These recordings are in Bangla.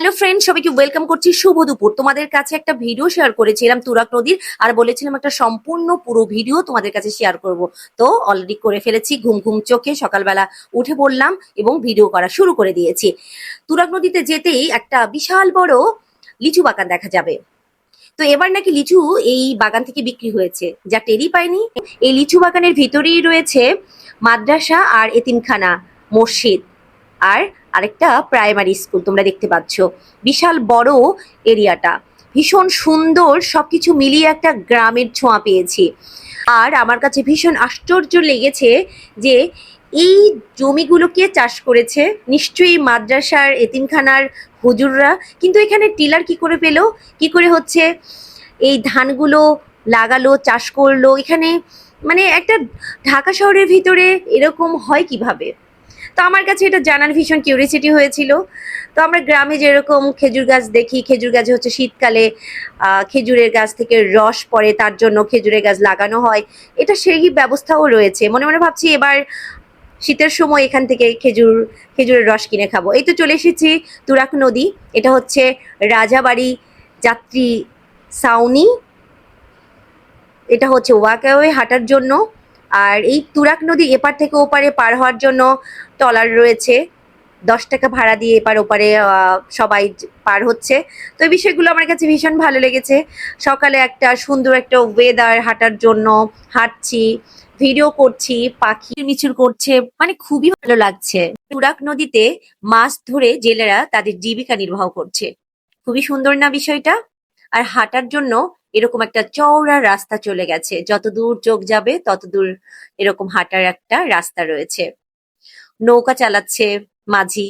হ্যালো ফ্রেন্ড, সবাইকে ওয়েলকাম করছি। শুভ দুপুর। তোমাদের কাছে একটা ভিডিও শেয়ার করেছিলাম তুরাগ নদীর, আর বলেছিলাম একটা সম্পূর্ণ পুরো ভিডিও তোমাদের কাছে শেয়ার করব। তো অলরেডি করে ফেলেছি। ঘুম ঘুম চোখে সকালবেলা উঠে পড়লাম এবং ভিডিও করা শুরু করে দিয়েছি। তুরাগ নদীতে যেতেই একটা বিশাল বড় লিচু বাগান দেখা যাবে। তো এবার নাকি লিচু এই বাগান থেকে বিক্রি হয়েছে, যা টেরই পাইনি। এই লিচু বাগানের ভিতরেই রয়েছে মাদ্রাসা আর এতিমখানা, মসজিদ আর আরেকটা প্রাইমারি স্কুল। তোমরা দেখতে পাচ্ছ বিশাল বড় এরিয়াটা, ভীষণ সুন্দর। সবকিছু মিলিয়ে একটা গ্রামের ছোঁয়া পেয়েছি। আর আমার কাছে ভীষণ আশ্চর্য লেগেছে যে এই জমিগুলোকে চাষ করেছে নিশ্চয়ই মাদ্রাসার এতিমখানার হুজুররা। কিন্তু এখানে টিলার কি করে পেলো, কি করে হচ্ছে এই ধানগুলো লাগালো, চাষ করলো এখানে? মানে একটা ঢাকা শহরের ভিতরে এরকম হয় কিভাবে? তো আমার কাছে এটা জানার ভীষণ কিউরিয়াসিটি হয়েছিল। তো আমরা গ্রামে যেরকম খেজুর গাছ দেখি, খেজুর গাছে হচ্ছে শীতকালে খেজুরের গাছ থেকে রস পড়ে, তার জন্য খেজুরের গাছ লাগানো হয়। এটা সেই ব্যবস্থাও রয়েছে। মনে মনে ভাবছি এবার শীতের সময় এখান থেকে খেজুরের রস কিনে খাবো। এই তো চলে এসেছি তুরাগ নদী। এটা হচ্ছে রাজাবাড়ি যাত্রী ছাউনি। এটা হচ্ছে ওয়াকওয়ে হাঁটার জন্য। আর এই তুরাগ নদী এপার থেকে ওপারে পার হওয়ার জন্য ট্রলার রয়েছে। 10 টাকা ভাড়া দিয়ে এপার ওপারে সবাই পার হচ্ছে। তো এই বিষয়গুলো আমার কাছে ভীষণ ভালো লেগেছে। সকালে একটা সুন্দর একটা ওয়েদার, হাঁটার জন্য হাঁটছি, ভিডিও করছি, পাখি মিছিল করছে, মানে খুবই ভালো লাগছে। তুরাগ নদীতে মাছ ধরে জেলেরা তাদের জীবিকা নির্বাহ করছে। খুবই সুন্দর না বিষয়টা? আর হাঁটার জন্য এরকম একটা চওড়া রাস্তা চলে গেছে, যতদূর চোখ যাবে ততদূর এরকম হাঁটার একটা রাস্তা রয়েছে। নৌকা চালাচ্ছে মাঝি।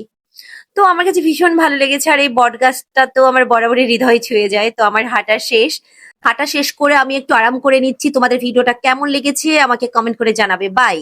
তো আমার কাছে ভীষণ ভালো লেগেছে। আর এই বট গাছটা তো আমার বরাবরই হৃদয় ছুঁয়ে যায়। তো আমার হাঁটা শেষ করে আমি একটু আরাম করে নিচ্ছি। তোমাদের ভিডিওটা কেমন লেগেছে আমাকে কমেন্ট করে জানাবে। বাই।